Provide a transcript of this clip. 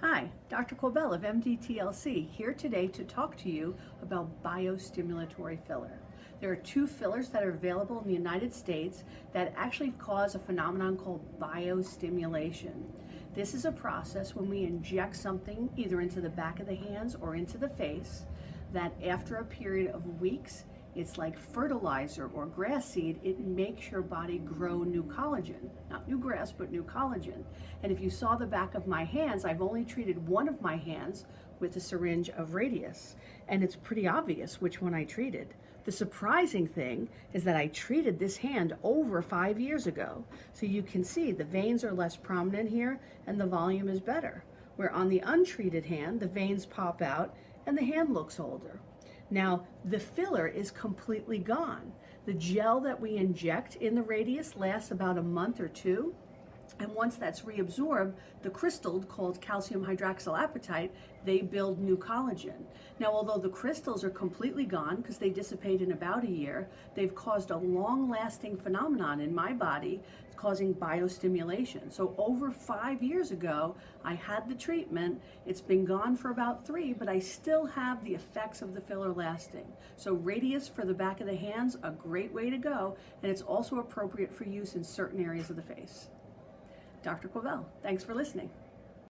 Hi, Dr. Quibell of MDTLC here today to talk to you about biostimulatory filler. There are two fillers that are available in the United States that actually cause a phenomenon called biostimulation. This is a process when we inject something either into the back of the hands or into the face that after a period of weeks, it's like fertilizer or grass seed. It makes your body grow new collagen. Not new grass, but new collagen. And if you saw the back of my hands, I've only treated one of my hands with a syringe of Radiesse. And it's pretty obvious which one I treated. The surprising thing is that I treated this hand over 5 years ago. So you can see the veins are less prominent here and the volume is better. Where on the untreated hand, the veins pop out and the hand looks older. Now, the filler is completely gone. The gel that we inject in the Radiesse lasts about a month or two. And once that's reabsorbed, the crystals called calcium hydroxyapatite, they build new collagen. Now, although the crystals are completely gone because they dissipate in about a year, they've caused a long-lasting phenomenon in my body causing biostimulation. So over 5 years ago, I had the treatment. It's been gone for about 3, but I still have the effects of the filler lasting. So Radiesse for the back of the hands, a great way to go, and it's also appropriate for use in certain areas of the face. Dr. Quibell, thanks for listening.